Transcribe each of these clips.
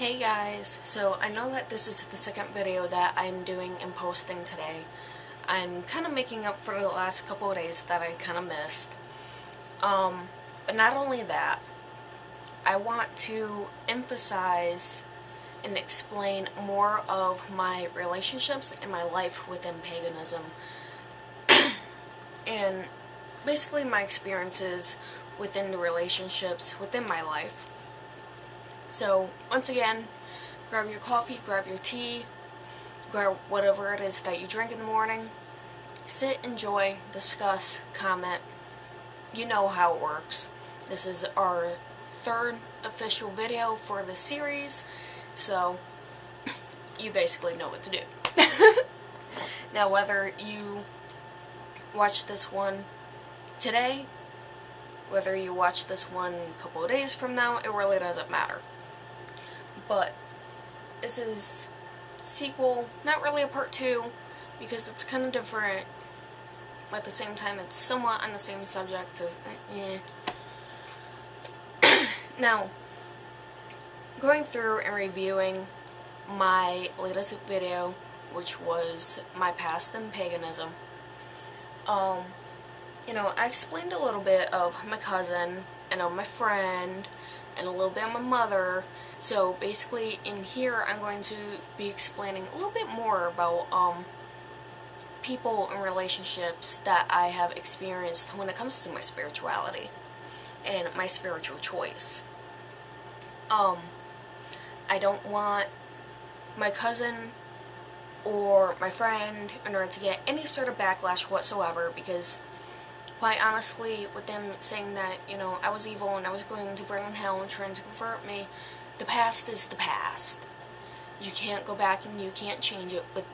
Hey guys, so I know that this is the second video that I'm doing and posting today. I'm kind of making up for the last couple of days that I kind of missed. But not only that, I want to emphasize and explain more of my relationships and my life within paganism. And basically my experiences within the relationships within my life. So, once again, grab your coffee, grab your tea, grab whatever it is that you drink in the morning. Sit, enjoy, discuss, comment. You know how it works. This is our third official video for the series, so you basically know what to do. Now, whether you watch this one today, whether you watch this one a couple of days from now, it really doesn't matter. But this is sequel, not really a part 2, because it's kind of different, but at the same time it's somewhat on the same subject. Now, going through and reviewing my latest video, which was my past in paganism, I explained a little bit of my cousin, and of my friend, and a little bit of my mother. So basically in here I'm going to be explaining a little bit more about people and relationships that I have experienced when it comes to my spirituality and my spiritual choice. I don't want my cousin or my friend in order to get any sort of backlash whatsoever, because quite honestly, with them saying that, I was evil and I was going to burn in hell and trying to convert me, the past is the past. You can't go back and you can't change it, but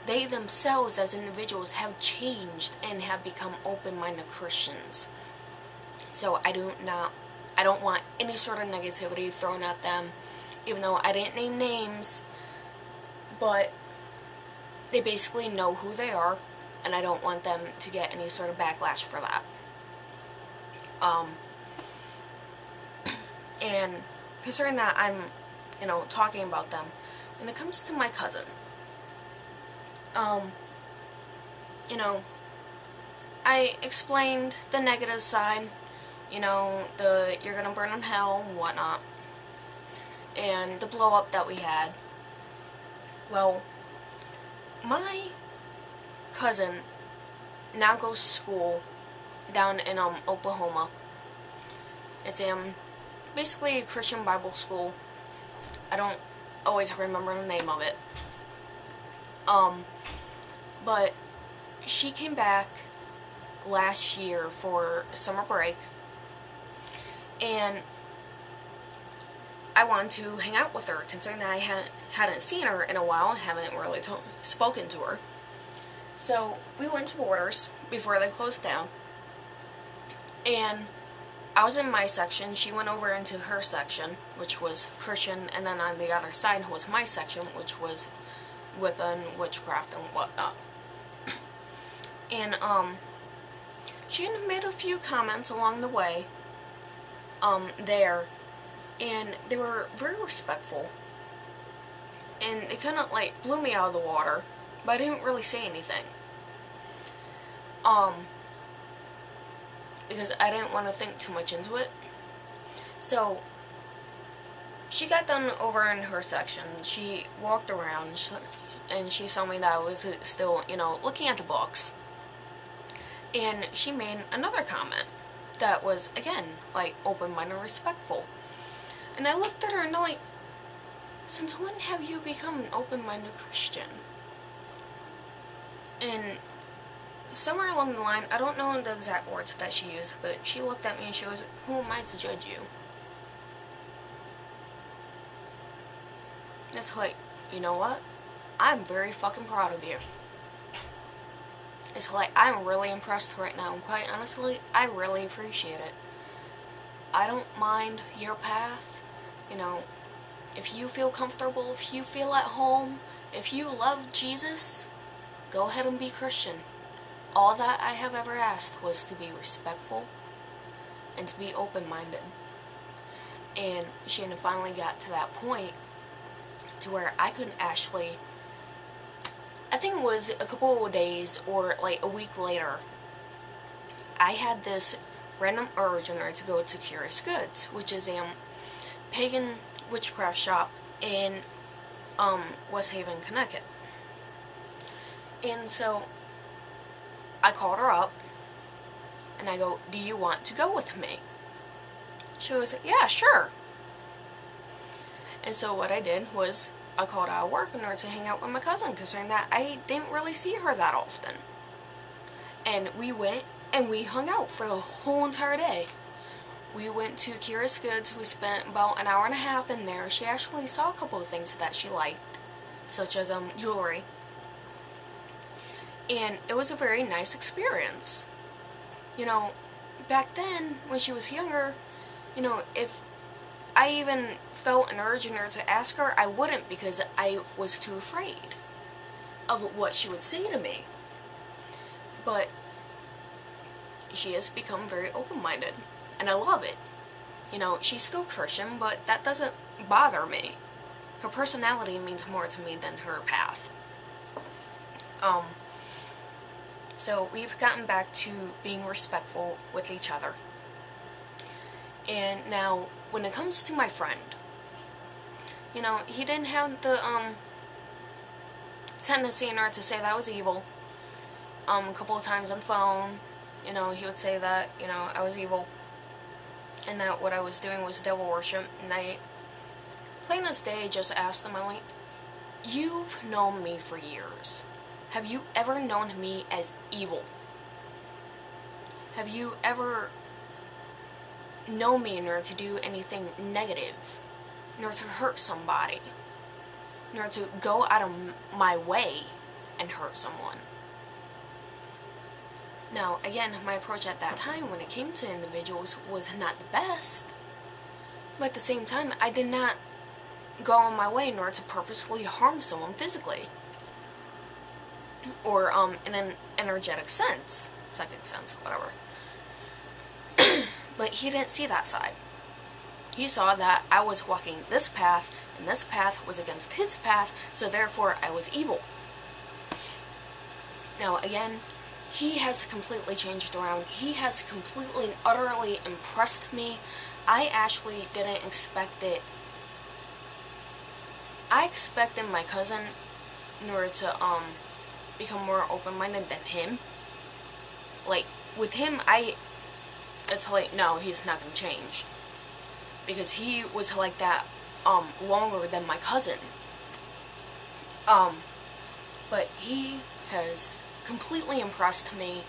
they themselves as individuals have changed and have become open-minded Christians. So I don't want any sort of negativity thrown at them, even though I didn't name names, but they basically know who they are, and I don't want them to get any sort of backlash for that. And considering that I'm, talking about them, when it comes to my cousin, I explained the negative side, the you're gonna burn in hell and whatnot, and the blow up that we had. Well, my cousin now goes to school down in Oklahoma. It's basically a Christian Bible school. I don't always remember the name of it. But she came back last year for summer break, and I wanted to hang out with her, considering that I hadn't seen her in a while and haven't really spoken to her. So we went to Borders before they closed down, and I was in my section, she went over into her section, which was Christian, and then on the other side was my section, which was within Witchcraft and whatnot. And she had made a few comments along the way there, and they were very respectful, and it kind of blew me out of the water, but I didn't really say anything. Because I didn't want to think too much into it. So she got done over in her section. She walked around and she saw me that I was still, looking at the books. And she made another comment that was, again, open-minded and respectful. And I looked at her and I'm like, since when have you become an open-minded Christian? And somewhere along the line, I don't know the exact words that she used, but she looked at me and she was like, who am I to judge you? It's like, you know what? I'm very fucking proud of you. It's like, I'm really impressed right now, and quite honestly, I really appreciate it. I don't mind your path. If you feel comfortable, if you feel at home, if you love Jesus, go ahead and be Christian. All that I have ever asked was to be respectful and to be open-minded. And she finally got to that point to where I could actually, I think it was a couple of days or like a week later, I had this random urge to go to Curious Goods, which is a pagan witchcraft shop in West Haven, Connecticut. And so I called her up and I go, do you want to go with me? She goes, yeah, sure. And so what I did was I called out of work in order to hang out with my cousin, considering that I didn't really see her that often. And we went and we hung out for the whole entire day. We went to Curious Goods. We spent about an hour and a half in there. She actually saw a couple of things that she liked, such as jewelry. And it was a very nice experience. You know, back then, when she was younger, you know, if I even felt an urge in her to ask her, I wouldn't, because I was too afraid of what she would say to me. But she has become very open-minded, and I love it. You know, she's still Christian, but that doesn't bother me. Her personality means more to me than her path. So we've gotten back to being respectful with each other. And now, when it comes to my friend, you know, he didn't have the tendency in order to say that I was evil. A couple of times on the phone, you know, he would say that, you know, I was evil, and that what I was doing was devil worship. And I, plain as day, just asked him, I'm like, you've known me for years. Have you ever known me as evil? Have you ever known me in order to do anything negative, in order to hurt somebody, in order to go out of my way and hurt someone? Now, again, my approach at that time when it came to individuals was not the best, but at the same time, I did not go on my way in order to purposely harm someone physically, or in an energetic sense, psychic sense, whatever. But he didn't see that side. He saw that I was walking this path, and this path was against his path, so therefore I was evil. Now, again, he has completely changed around. He has completely and utterly impressed me. I actually didn't expect it. I expected my cousin, in order to become more open-minded than him. Like, with him, it's like, no, he's not gonna change, because he was like that longer than my cousin. But he has completely impressed me.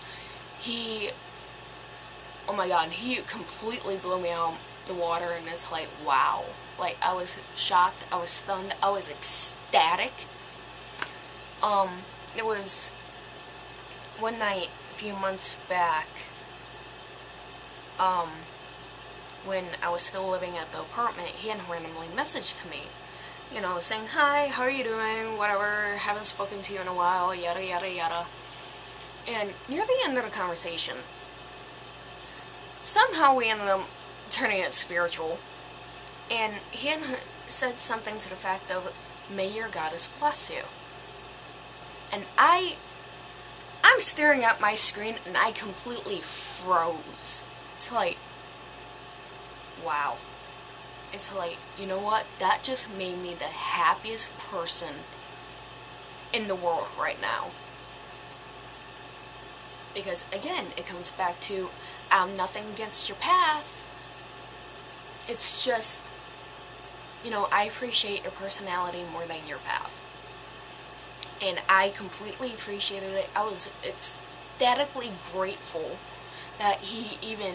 Oh my god, he completely blew me out the water, and it's like, wow. Like, I was shocked, I was stunned, I was ecstatic. It was one night a few months back, when I was still living at the apartment. He had randomly messaged me, you know, saying, hi, how are you doing, whatever, haven't spoken to you in a while, yada yada yada. And near the end of the conversation, somehow we ended up turning it spiritual, and he had said something to the fact of, may your goddess bless you. And I'm staring at my screen, and I completely froze. It's like, wow. It's like, you know what? That just made me the happiest person in the world right now. Because, again, it comes back to, I'm nothing against your path. It's just, you know, I appreciate your personality more than your path. And I completely appreciated it. I was ecstatically grateful that he even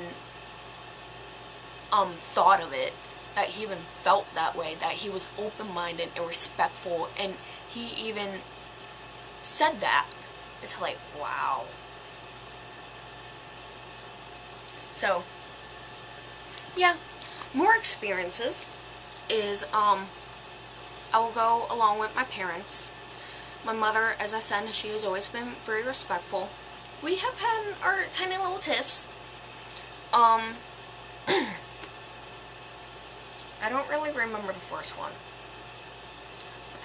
thought of it, that he even felt that way, that he was open-minded and respectful, and he even said that. It's like, wow. So, yeah, more experiences is, I will go along with my parents. My mother, as I said, she has always been very respectful. We have had our tiny little tiffs. I don't really remember the first one.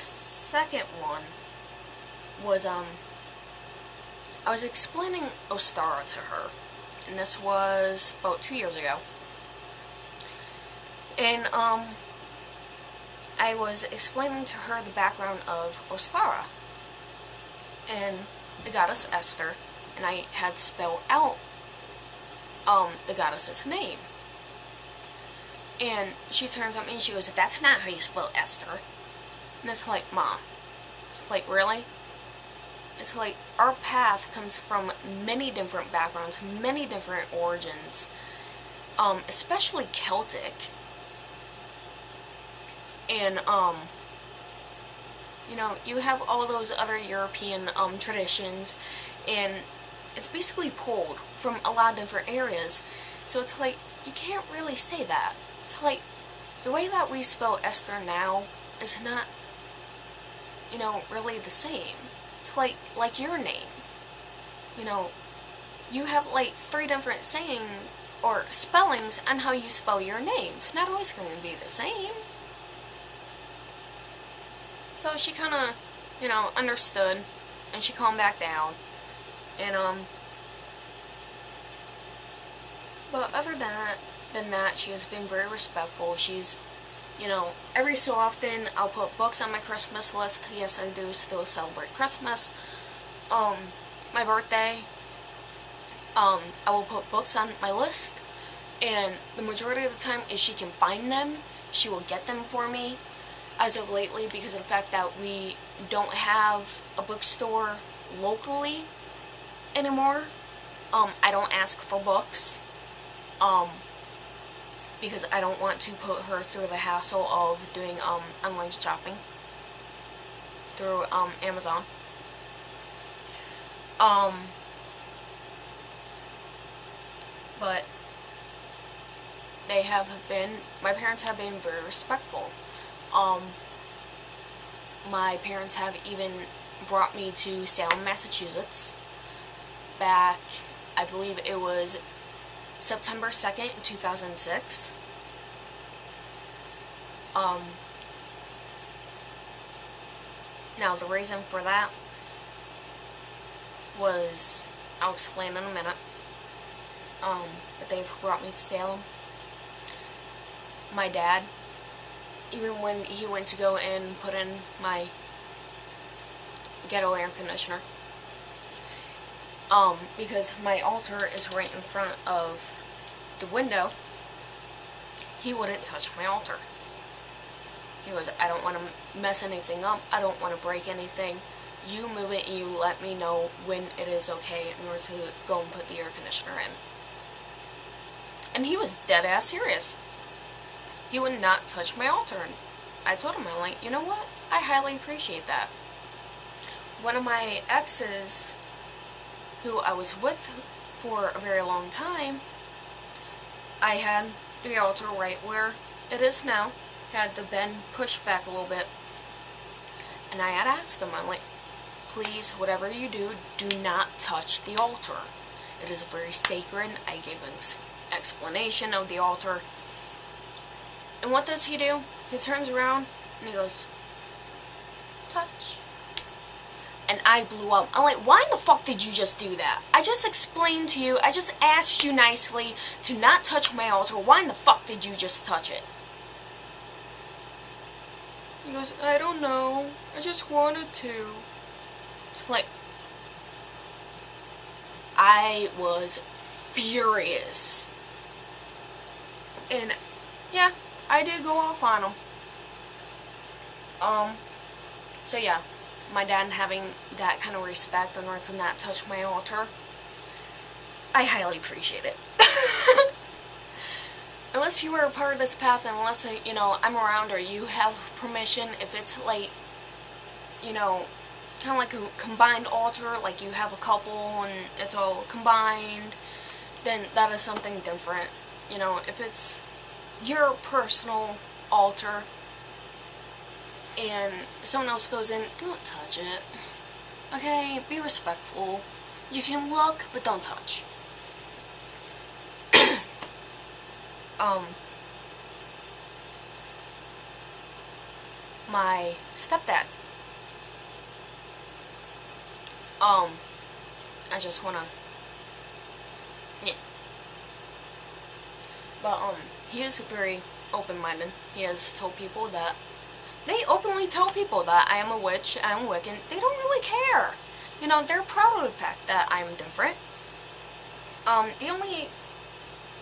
second one was, I was explaining Ostara to her, and this was about 2 years ago. And, I was explaining to her the background of Ostara and the goddess Esther, and I had spelled out, the goddess's name. And she turns at me and she goes, "That's not how you spell Esther." And it's like, Mom, it's like, really? It's like, our path comes from many different backgrounds, many different origins, especially Celtic. And, you know, you have all those other European, traditions, and it's basically pulled from a lot of different areas. So it's like, you can't really say that. It's like, the way that we spell Esther now is not, you know, really the same. It's like your name. You know, you have like 3 different saying or spellings on how you spell your name. It's not always going to be the same. So she kind of, you know, understood, and she calmed back down. And, but other than that, she has been very respectful. She's, you know, every so often I'll put books on my Christmas list. Yes, I do still celebrate Christmas. My birthday, I will put books on my list, and the majority of the time, if she can find them, she will get them for me. As of lately, because of the fact that we don't have a bookstore locally anymore, I don't ask for books, because I don't want to put her through the hassle of doing, online shopping through, Amazon. But my parents have been very respectful. My parents have even brought me to Salem, Massachusetts, back, I believe it was September 2nd, 2006. Now the reason for that was, I'll explain in a minute, but they've brought me to Salem. My dad, even when he went to go and put in my ghetto air conditioner, because my altar is right in front of the window, he wouldn't touch my altar. He goes, "I don't want to mess anything up, I don't want to break anything, you move it and you let me know when it is okay in order to go and put the air conditioner in." And he was dead ass serious. He would not touch my altar. And I told him, I'm like, you know what? I highly appreciate that. One of my exes, who I was with for a very long time, I had the altar right where it is now. Had the bend pushed back a little bit. And I had asked them, I'm like, please, whatever you do, do not touch the altar. It is very sacred. I gave an explanation of the altar. And what does he do? He turns around and he goes, "Touch." And I blew up. I'm like, why in the fuck did you just do that? I just explained to you, I just asked you nicely to not touch my altar. Why in the fuck did you just touch it? He goes, "I don't know. I just wanted to." It's like, I was furious. And, yeah, I did go off on him. So yeah, my dad having that kind of respect in order to not touch my altar, I highly appreciate it. Unless you were a part of this path, and unless, you know, I'm around or you have permission, if it's like, you know, kind of like a combined altar, like you have a couple and it's all combined, then that is something different. You know, if it's your personal altar and someone else goes in, don't touch it. Okay? Be respectful. You can look, but don't touch. my stepdad. I just wanna, yeah. But, he is very open-minded. He has told people that, they openly tell people that I am a witch, I'm Wiccan. They don't really care. You know, they're proud of the fact that I'm different. The only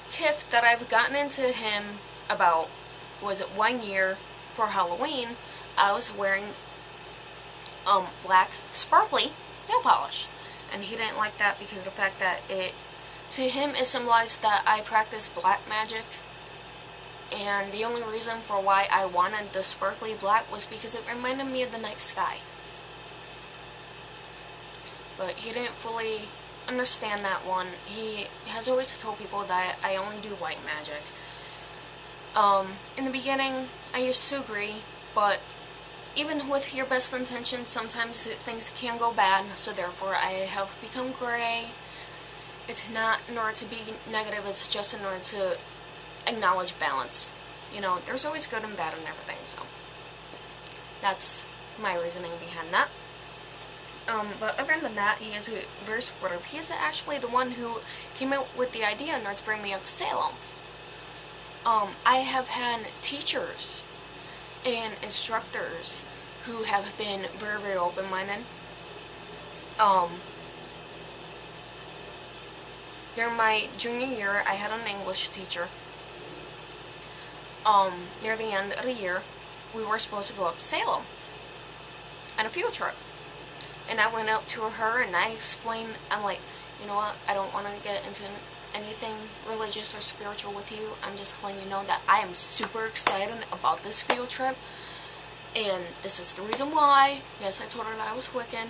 tiff that I've gotten into him about was 1 year for Halloween. I was wearing, black sparkly nail polish. And he didn't like that because of the fact that to him, it symbolized that I practice black magic. And the only reason for why I wanted the sparkly black was because it reminded me of the night sky. But he didn't fully understand that one. He has always told people that I only do white magic. In the beginning, I used to agree, but even with your best intentions, sometimes things can go bad, so therefore I have become gray. It's not in order to be negative, it's just in order to acknowledge balance. You know, there's always good and bad in everything, so that's my reasoning behind that. But other than that, he is very supportive. He is actually the one who came up with the idea in order to bring me up to Salem. I have had teachers and instructors who have been very, very open-minded. During my junior year, I had an English teacher. Near the end of the year, we were supposed to go up to Salem on a field trip. And I went up to her and I explained, I'm like, you know what, I don't want to get into anything religious or spiritual with you. I'm just letting you know that I am super excited about this field trip. And this is the reason why. Yes, I told her that I was Wiccan.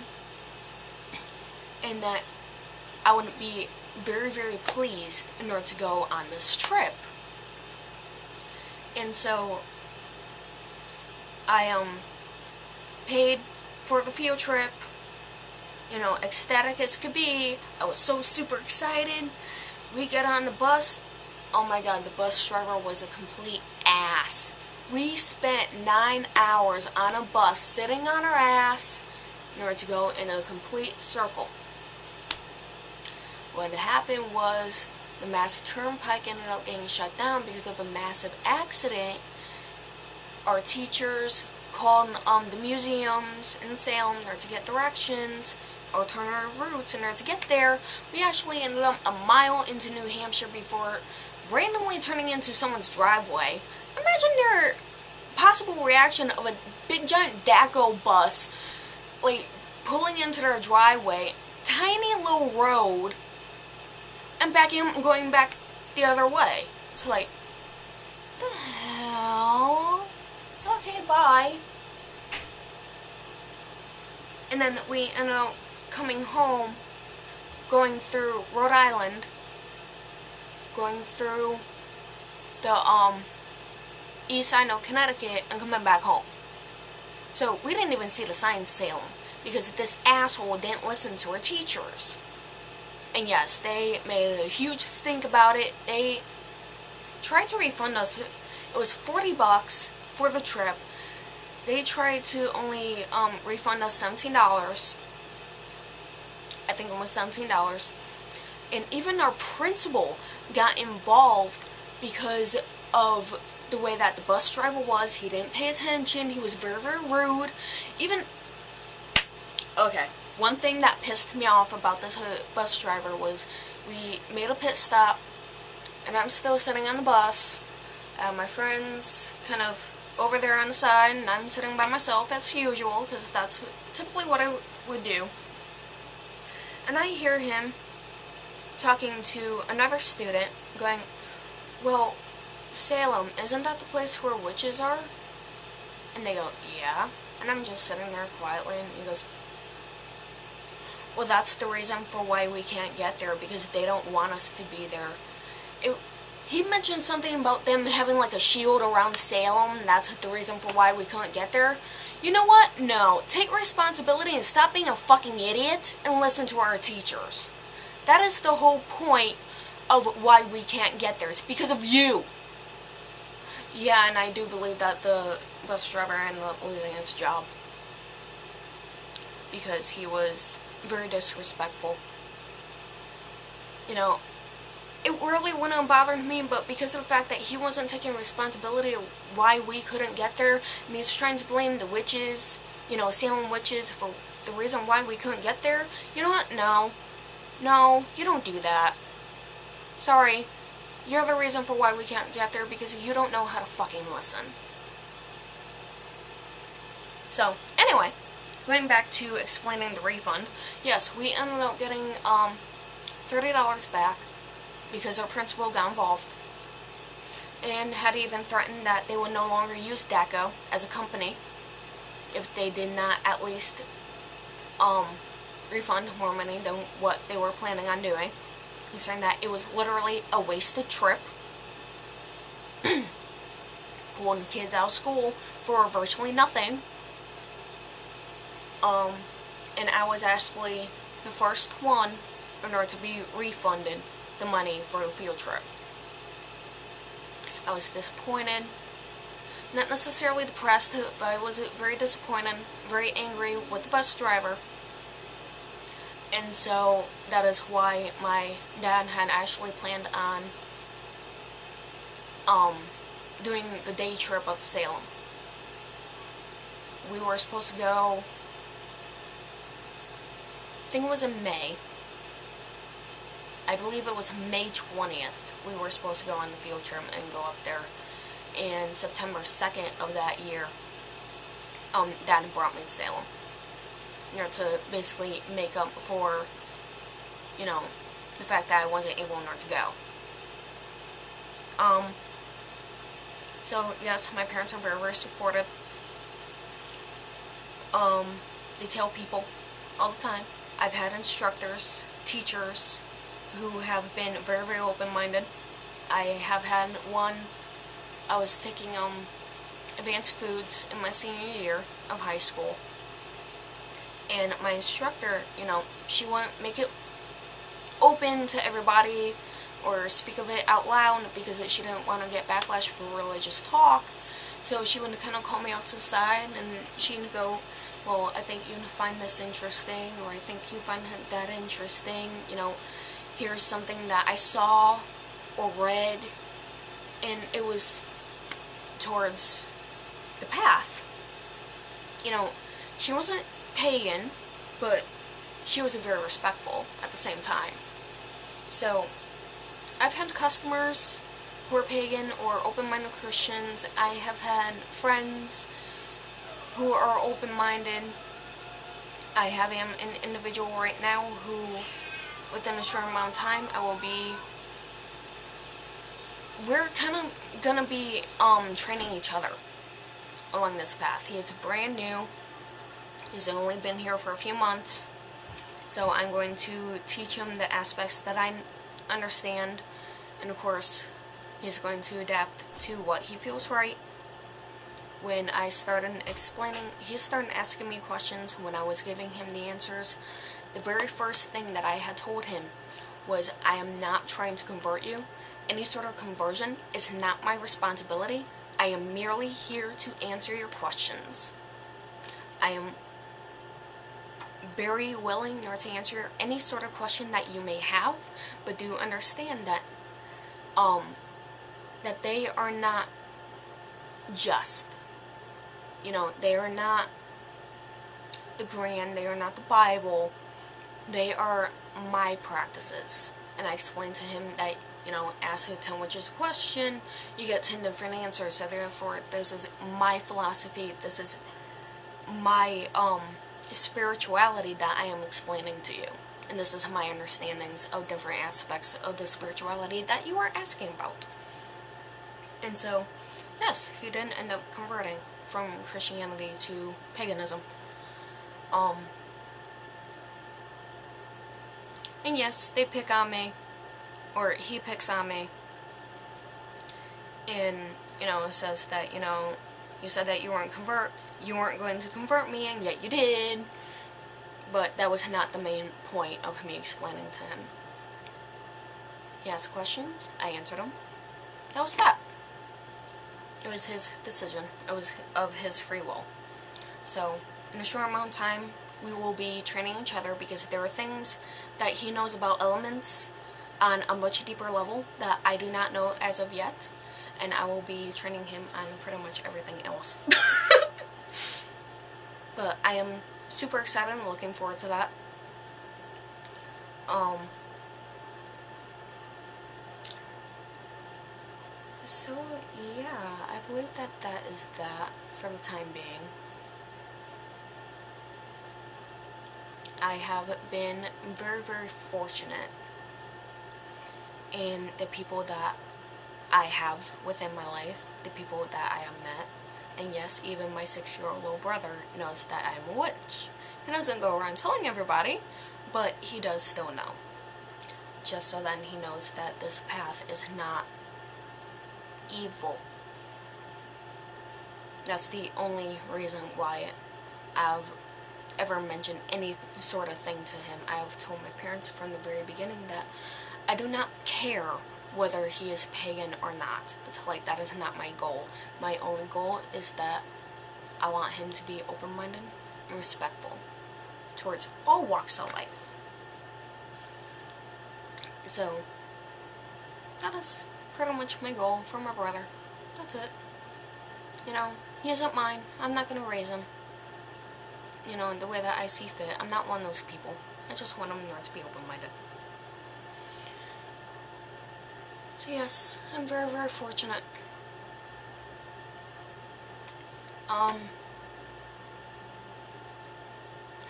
And that I would be very, very pleased in order to go on this trip. And so, I paid for the field trip. You know, ecstatic as could be. I was so super excited. We get on the bus. Oh my god, the bus driver was a complete ass. We spent 9 hours on a bus sitting on our ass in order to go in a complete circle. What happened was the Mass Turnpike ended up getting shut down because of a massive accident. Our teachers called the museums in Salem in order to get directions, alternative routes in order to get there. We actually ended up a mile into New Hampshire before randomly turning into someone's driveway. Imagine their possible reaction of a big giant Daco bus, like, pulling into their driveway, tiny little road, and going back the other way. So like, the hell? Okay, bye. And then we ended up coming home, going through Rhode Island, going through the east side of Connecticut, and coming back home. So we didn't even see the sign Salem because this asshole didn't listen to our teachers. And yes, they made a huge stink about it. They tried to refund us. It was $40 for the trip. They tried to only refund us $17. I think it was $17. And even our principal got involved because of the way that the bus driver was. He didn't pay attention. He was very, very rude. Even, okay, one thing that pissed me off about this bus driver was we made a pit stop, and I'm still sitting on the bus. My friend's kind of over there on the side, and I'm sitting by myself as usual, because that's typically what I would do. And I hear him talking to another student, going, well, Salem, isn't that the place where witches are? And they go, yeah. And I'm just sitting there quietly, and he goes, well, that's the reason for why we can't get there, because they don't want us to be there. He mentioned something about them having like a shield around Salem, and that's the reason for why we couldn't get there. You know what? No. Take responsibility and stop being a fucking idiot and listen to our teachers. That is the whole point of why we can't get there. It's because of you. Yeah, and I do believe that the bus driver ended up losing his job because he was very disrespectful. You know, it really wouldn't have bothered me, but because of the fact that he wasn't taking responsibility of why we couldn't get there, and he's trying to blame the witches, you know, Salem witches, for the reason why we couldn't get there, you know what? No, you don't do that. Sorry, you're the reason for why we can't get there because you don't know how to fucking listen. So, anyway, going back to explaining the refund, yes, we ended up getting $30 back because our principal got involved and had even threatened that they would no longer use DACO as a company if they did not at least refund more money than what they were planning on doing. He's saying that it was literally a wasted trip, pulling the kids out of school for virtually nothing. And I was actually the first one in order to be refunded the money for the field trip. I was disappointed, not necessarily depressed, but I was very disappointed, very angry with the bus driver. And so that is why my dad had actually planned on doing the day trip up to Salem. We were supposed to go, I think it was in May. I believe it was May 20th. We were supposed to go on the field trip and go up there. And September 2nd of that year, Dad brought me to Salem. You know, to basically make up for, you know, the fact that I wasn't able to go. So, yes, my parents are very, very supportive. They tell people all the time. I've had instructors, teachers, who have been very, very open-minded. I have had one, I was taking advanced foods in my senior year of high school, and my instructor, you know, she wouldn't make it open to everybody or speak of it out loud because she didn't want to get backlash for religious talk. So she would kind of call me out to the side and she'd go, well, I think you find this interesting, or I think you find that interesting, you know, here's something that I saw or read, and it was towards the path. You know, she wasn't pagan, but she was very respectful at the same time. So, I've had customers who are pagan or open-minded Christians. I have had friends who are open-minded. I have an individual right now who, within a short amount of time, we're kind of gonna be training each other along this path. He is brand new. He's only been here for a few months. So I'm going to teach him the aspects that I understand, and of course he's going to adapt to what he feels right. When I started explaining, he started asking me questions when I was giving him the answers. The very first thing that I had told him was, I am not trying to convert you. Any sort of conversion is not my responsibility. I am merely here to answer your questions. I am very willing to answer any sort of question that you may have, but do understand that that they are not just, you know, they are not the Grand, they are not the Bible, they are my practices. And I explained to him that, you know, ask a 10 witches question, you get 10 different answers, so therefore this is my philosophy, this is my spirituality that I am explaining to you, and this is my understandings of different aspects of the spirituality that you are asking about. And so, yes, he didn't end up converting from Christianity to paganism. And yes, they pick on me, or he picks on me, and, you know, says that, you know, you said that you weren't going to convert me, and yet you did. But that was not the main point of me explaining to him. He asked questions, I answered them. That was that. It was his decision. It was of his free will. So, in a short amount of time, we will be training each other because there are things that he knows about elements on a much deeper level that I do not know as of yet, and I will be training him on pretty much everything else. But I am super excited and looking forward to that. So yeah, I believe that is that for the time being. I have been very, very fortunate in the people that I have within my life, the people that I have met, and yes, even my 6-year-old little brother knows that I'm a witch. He doesn't go around telling everybody, but he does still know. Just so then he knows that this path is not evil. That's the only reason why I've ever mentioned any sort of thing to him. I have told my parents from the very beginning that I do not care whether he is pagan or not. It's like, that is not my goal. My only goal is that I want him to be open-minded and respectful towards all walks of life. So, that is pretty much my goal for my brother. That's it. You know, he isn't mine. I'm not going to raise him, you know, in the way that I see fit. I'm not one of those people. I just want him not to be open-minded. So yes, I'm very, very fortunate.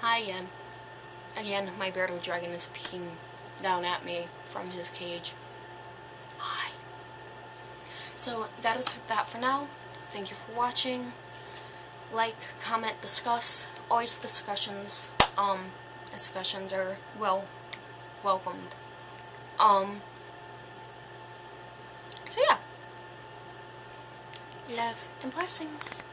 Hi again. Again, my bearded dragon is peeking down at me from his cage. Hi. So that is that for now. Thank you for watching. Like, comment, discuss. Always discussions. Discussions are welcomed. So yeah. Love and blessings.